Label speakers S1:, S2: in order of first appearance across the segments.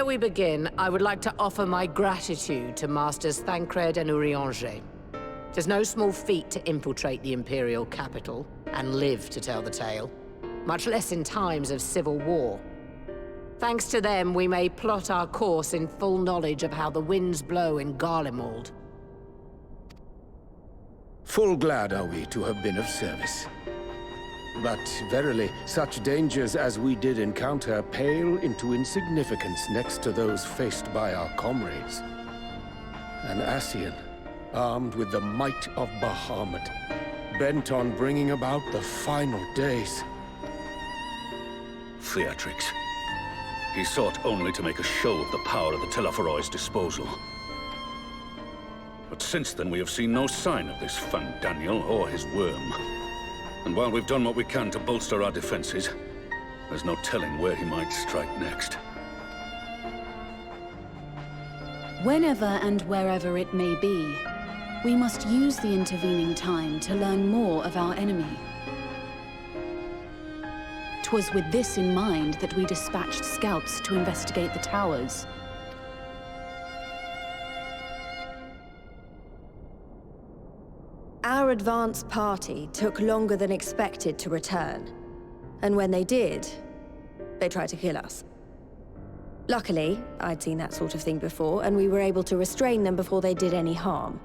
S1: we begin, I would like to offer my gratitude to Masters Thancred and Urianger. It is no small feat to infiltrate the Imperial capital and live to tell the tale, much less in times of civil war. Thanks to them, we may plot our course in full knowledge of how the winds blow in Garlemald.
S2: Full glad are we to have been of service. But verily, such dangers as we did encounter pale into insignificance next to those faced by our comrades. An Ascian, armed with the might of Bahamut, bent on bringing about the final days.
S3: Theatrics. He sought only to make a show of the power at the Telophoroid's disposal. But since then we have seen no sign of this Fandaniel or his worm. And while we've done what we can to bolster our defenses, there's no telling where he might strike next.
S4: Whenever and wherever it may be, we must use the intervening time to learn more of our enemy. 'Twas with this in mind that we dispatched scouts to investigate the towers.
S5: Our advance party took longer than expected to return. And when they did, they tried to kill us. Luckily, I'd seen that sort of thing before, and we were able to restrain them before they did any harm.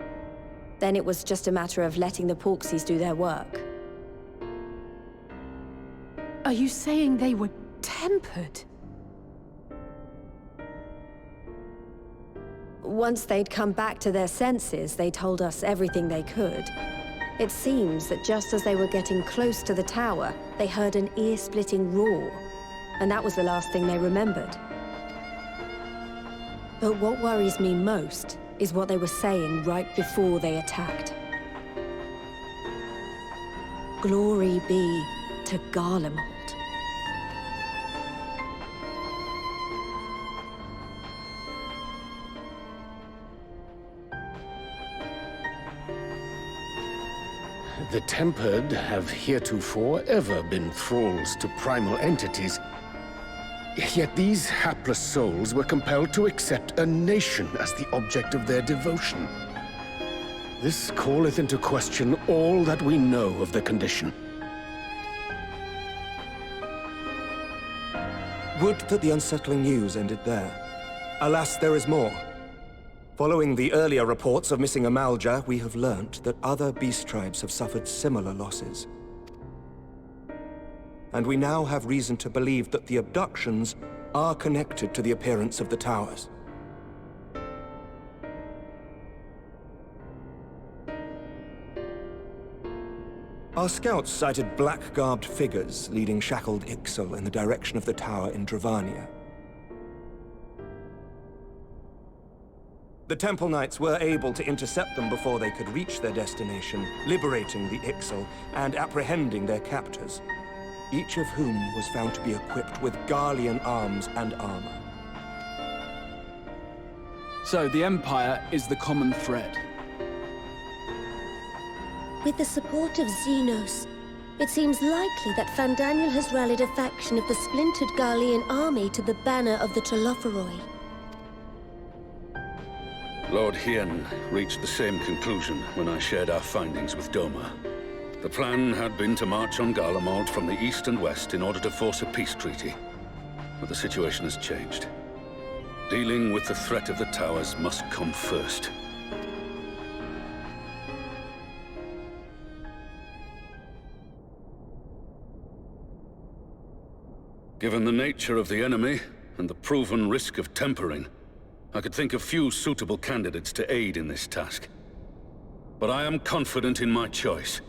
S5: Then it was just a matter of letting the Porksies do their work.
S4: Are you saying they were tempered?
S5: Once they'd come back to their senses, they told us everything they could. It seems that just as they were getting close to the tower, they heard an ear-splitting roar. And that was the last thing they remembered. But what worries me most is what they were saying right before they attacked. Glory be to Garlemald.
S2: The Tempered have heretofore ever been thralls to primal entities. Yet these hapless souls were compelled to accept a nation as the object of their devotion. This calleth into question all that we know of the condition.
S6: Would that the unsettling news ended there. Alas, there is more. Following the earlier reports of missing Amalja, we have learnt that other beast tribes have suffered similar losses. And we now have reason to believe that the abductions are connected to the appearance of the towers. Our scouts sighted black-garbed figures leading shackled Ixal in the direction of the tower in Dravania. The Temple Knights were able to intercept them before they could reach their destination, liberating the Ixal and apprehending their captors, each of whom was found to be equipped with Garlean arms and armor.
S7: So the Empire is the common thread.
S8: With the support of Xenos, it seems likely that Fandaniel has rallied a faction of the splintered Garlean army to the banner of the Telophoroi.
S3: Lord Hien reached the same conclusion when I shared our findings with Doma. The plan had been to march on Garlemald from the east and west in order to force a peace treaty. But the situation has changed. Dealing with the threat of the towers must come first. Given the nature of the enemy and the proven risk of tempering, I could think of few suitable candidates to aid in this task. But I am confident in my choice.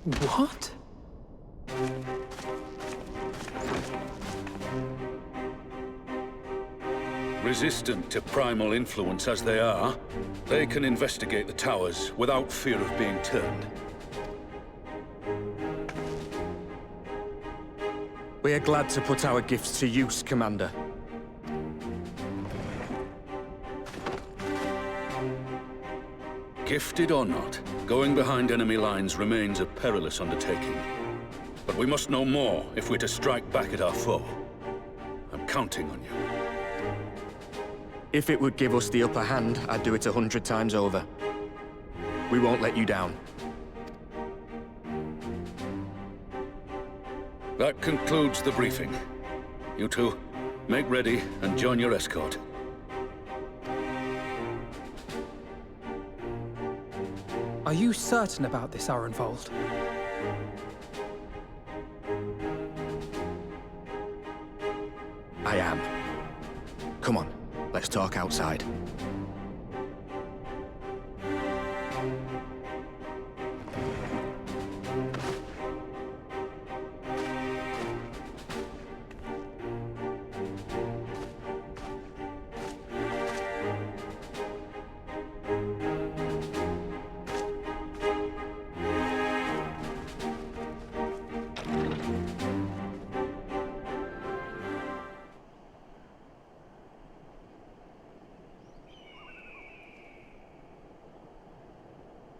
S7: What?
S3: Resistant to primal influence as they are, they can investigate the towers without fear of being turned.
S9: We are glad to put our gifts to use, Commander.
S3: Gifted or not, going behind enemy lines remains a perilous undertaking. But we must know more if we're to strike back at our foe. I'm counting on you.
S6: If it would give us the upper hand, I'd do it 100 times over. We won't let you down.
S3: That concludes the briefing. You two, make ready and join your escort.
S9: Are you certain about this, Arenvold?
S6: I am. Come on, let's talk outside.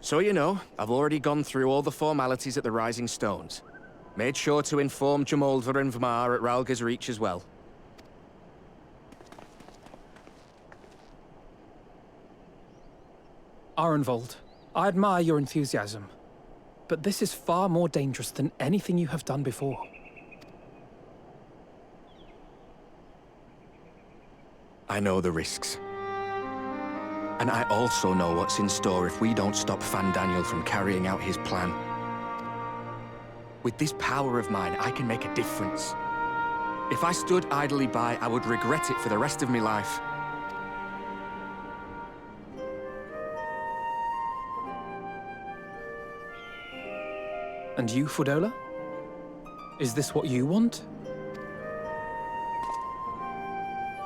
S6: So you know, I've already gone through all the formalities at the Rising Stones. Made sure to inform Jamoldva and Vmar at Ralga's Reach as well.
S9: Arenvold, I admire your enthusiasm, but this is far more dangerous than anything you have done before.
S6: I know the risks. And I also know what's in store if we don't stop Fandaniel from carrying out his plan. With this power of mine, I can make a difference. If I stood idly by, I would regret it for the rest of my life.
S9: And you, Fudola? Is this what you want?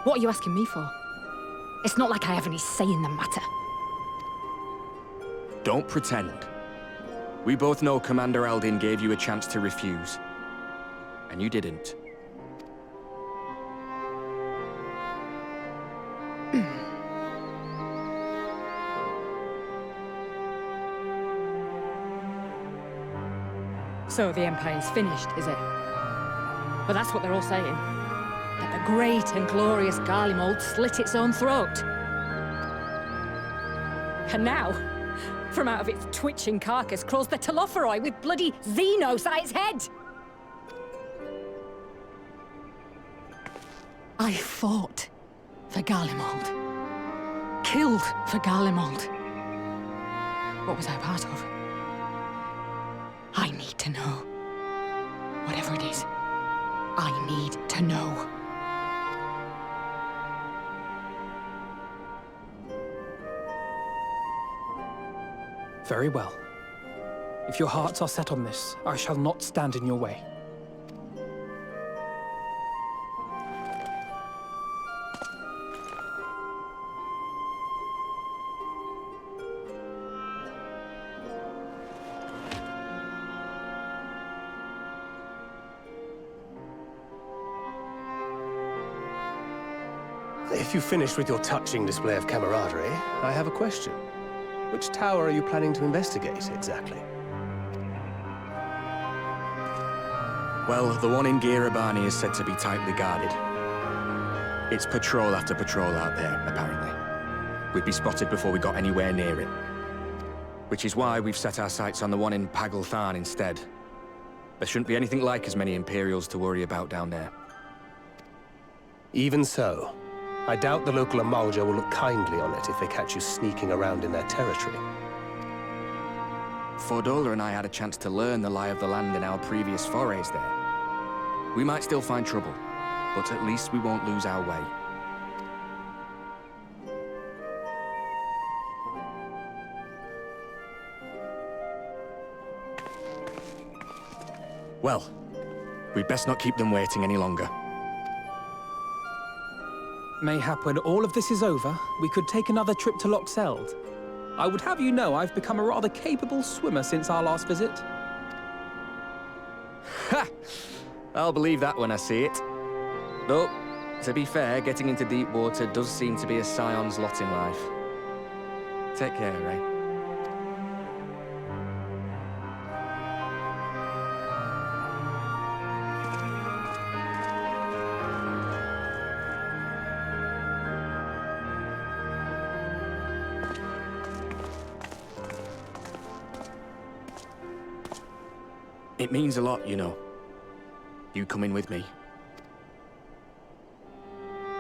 S10: What are you asking me for? It's not like I have any say in the matter.
S6: Don't pretend. We both know Commander Aldin gave you a chance to refuse. And you didn't.
S10: So the Empire's finished, is it? But that's what they're all saying. That the great and glorious Garlemald slit its own throat. And now, from out of its twitching carcass crawls the Telophoroi with bloody Xenos at its head! I fought for Garlemald. Killed for Garlemald. What was I a part of? I need to know. Whatever it is, I need to know.
S9: Very well. If your hearts are set on this, I shall not stand in your way.
S11: If you've finished with your touching display of camaraderie, I have a question. Which tower are you planning to investigate, exactly?
S6: Well, the one in Girabani is said to be tightly guarded. It's patrol after patrol out there, apparently. We'd be spotted before we got anywhere near it. Which is why we've set our sights on the one in Pagalthan instead. There shouldn't be anything like as many Imperials to worry about down there.
S11: Even so, I doubt the local Amalja will look kindly on it if they catch you sneaking around in their territory.
S6: Fordola and I had a chance to learn the lie of the land in our previous forays there. We might still find trouble, but at least we won't lose our way. Well, we'd best not keep them waiting any longer.
S9: Mayhap when all of this is over, we could take another trip to Loxeld. I would have you know I've become a rather capable swimmer since our last visit.
S6: Ha! I'll believe that when I see it. Though, to be fair, getting into deep water does seem to be a scion's lot in life. Take care, Ray. It means a lot, you know. You coming with me.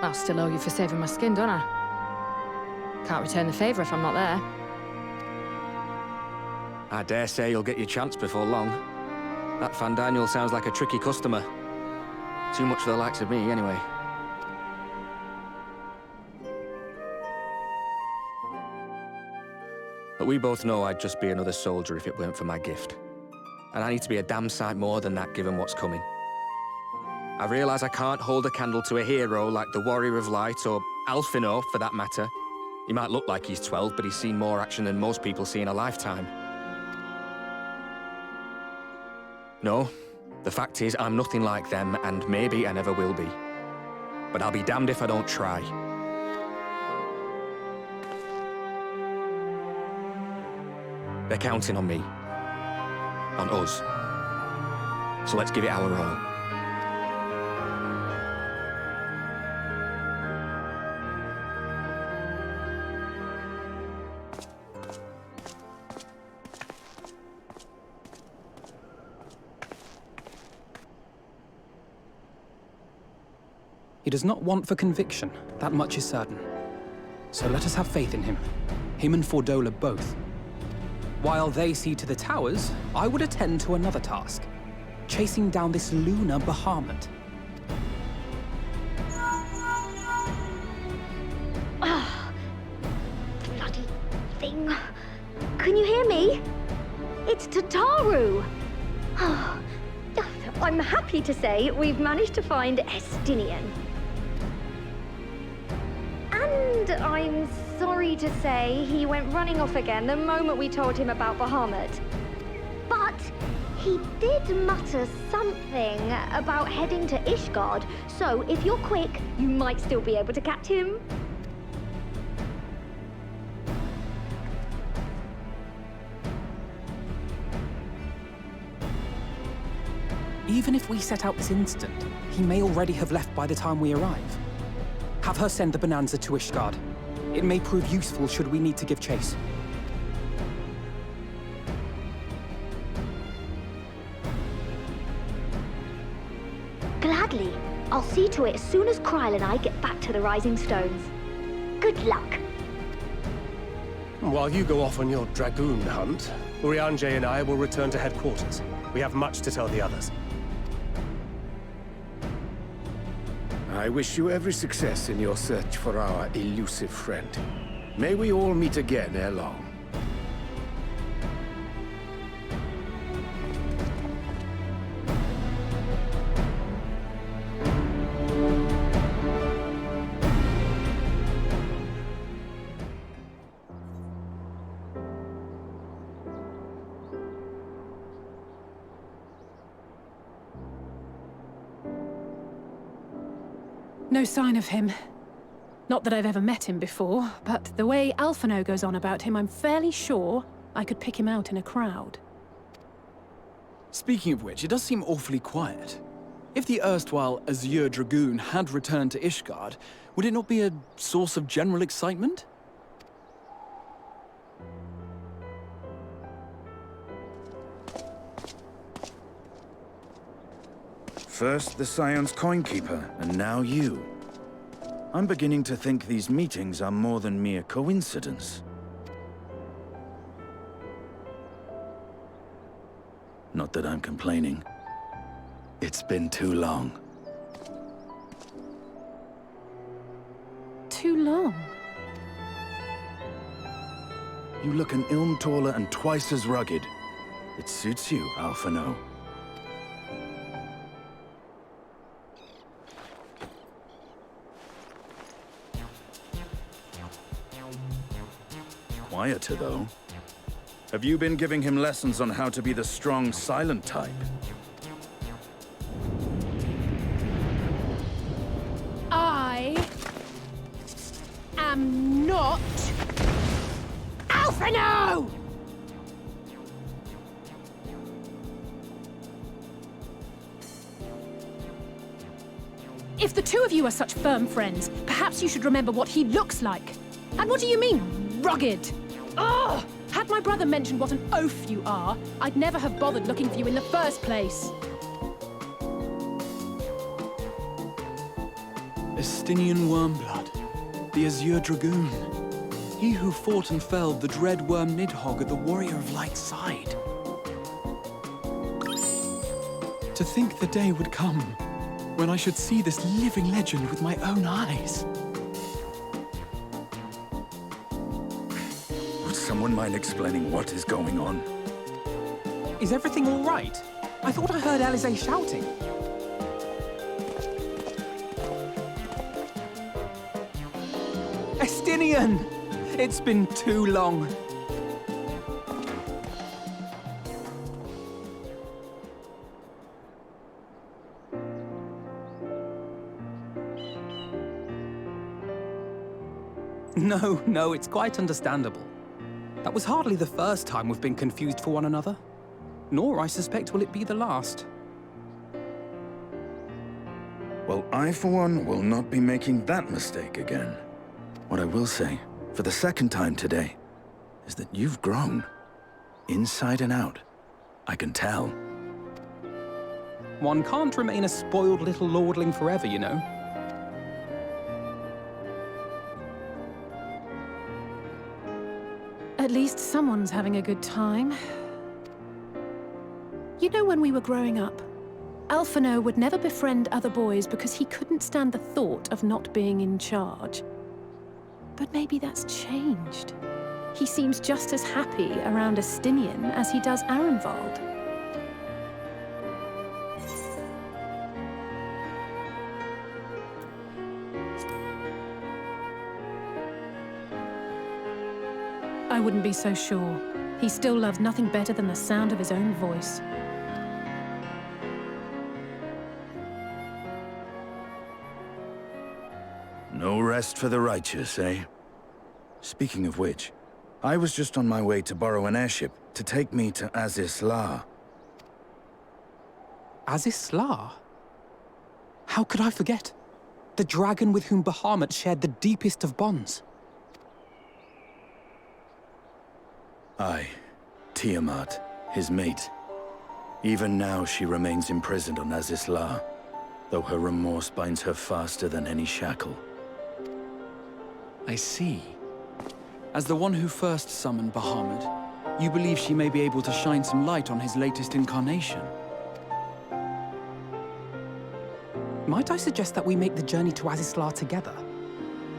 S10: I still owe you for saving my skin, don't I? Can't return the favor if I'm not there.
S6: I dare say you'll get your chance before long. That Fandaniel sounds like a tricky customer. Too much for the likes of me, anyway. But we both know I'd just be another soldier if it weren't for my gift. And I need to be a damn sight more than that, given what's coming. I realize I can't hold a candle to a hero like the Warrior of Light, or Alphino, for that matter. He might look like he's 12, but he's seen more action than most people see in a lifetime. No, the fact is, I'm nothing like them, and maybe I never will be. But I'll be damned if I don't try. They're counting on me. On us. So let's give it our all.
S9: He does not want for conviction, that much is certain. So let us have faith in him. Him and Fordola both. While they see to the towers, I would attend to another task. Chasing down this lunar Bahamut.
S12: Ah, bloody thing. Can you hear me? It's Tataru. I'm happy to say we've managed to find Estinian. And I'm sorry to say he went running off again the moment we told him about Bahamut. But he did mutter something about heading to Ishgard, so if you're quick, you might still be able to catch him.
S9: Even if we set out this instant, he may already have left by the time we arrive. Have her send the Bonanza to Ishgard. It may prove useful should we need to give chase.
S12: Gladly. I'll see to it as soon as Kryl and I get back to the Rising Stones. Good luck.
S11: While you go off on your dragoon hunt, Urianger and I will return to headquarters. We have much to tell the others.
S2: I wish you every success in your search for our elusive friend. May we all meet again ere long.
S4: No sign of him. Not that I've ever met him before, but the way Alphino goes on about him, I'm fairly sure I could pick him out in a crowd.
S7: Speaking of which, it does seem awfully quiet. If the erstwhile Azure Dragoon had returned to Ishgard, would it not be a source of general excitement?
S13: First the Scion's Coinkeeper, and now you. I'm beginning to think these meetings are more than mere coincidence. Not that I'm complaining. It's been too long.
S4: Too long?
S13: You look an ilm taller and twice as rugged. It suits you, Alphino. Quieter, though. Have you been giving him lessons on how to be the strong, silent type?
S4: I am not Alphino! If the two of you are such firm friends, perhaps you should remember what he looks like. And what do you mean, rugged? Ugh! Had my brother mentioned what an oaf you are, I'd never have bothered looking for you in the first place.
S7: Estinian Wormblood, the Azure Dragoon. He who fought and felled the dread worm Nidhogg at the Warrior of Light's side. To think the day would come when I should see this living legend with my own eyes.
S13: Would someone mind explaining what is going on?
S9: Is everything all right? I thought I heard Alize shouting. Estinian! It's been too long. No, it's quite understandable. That was hardly the first time we've been confused for one another. Nor, I suspect, will it be the last.
S13: Well, I, for one, will not be making that mistake again. What I will say, for the second time today, is that you've grown. Inside and out. I can tell.
S9: One can't remain a spoiled little lordling forever, you know.
S4: At least someone's having a good time. You know, when we were growing up, Alphino would never befriend other boys because he couldn't stand the thought of not being in charge. But maybe that's changed. He seems just as happy around Estinian as he does Arenvald. I wouldn't be so sure. He still loves nothing better than the sound of his own voice.
S13: No rest for the righteous, eh? Speaking of which, I was just on my way to borrow an airship to take me to Azis-La.
S9: Azis-La? How could I forget? The dragon with whom Bahamut shared the deepest of bonds.
S13: Aye, Tiamat, his mate. Even now she remains imprisoned on Azis-La, though her remorse binds her faster than any shackle.
S7: I see. As the one who first summoned Bahamut, you believe she may be able to shine some light on his latest incarnation.
S9: Might I suggest that we make the journey to Azis-La together?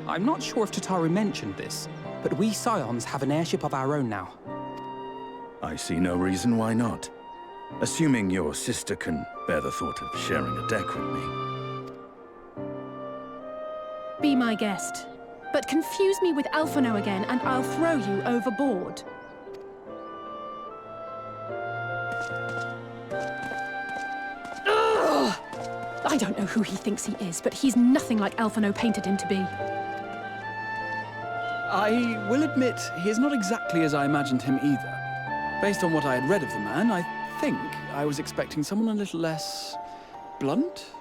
S9: I'm not sure if Tataru mentioned this, but we Scions have an airship of our own now.
S13: I see no reason why not. Assuming your sister can bear the thought of sharing a deck with me.
S4: Be my guest. But confuse me with Alphino again, and I'll throw you overboard. Ugh! I don't know who he thinks he is, but he's nothing like Alphino painted him to be.
S7: I will admit, he is not exactly as I imagined him either. Based on what I had read of the man, I think I was expecting someone a little less blunt.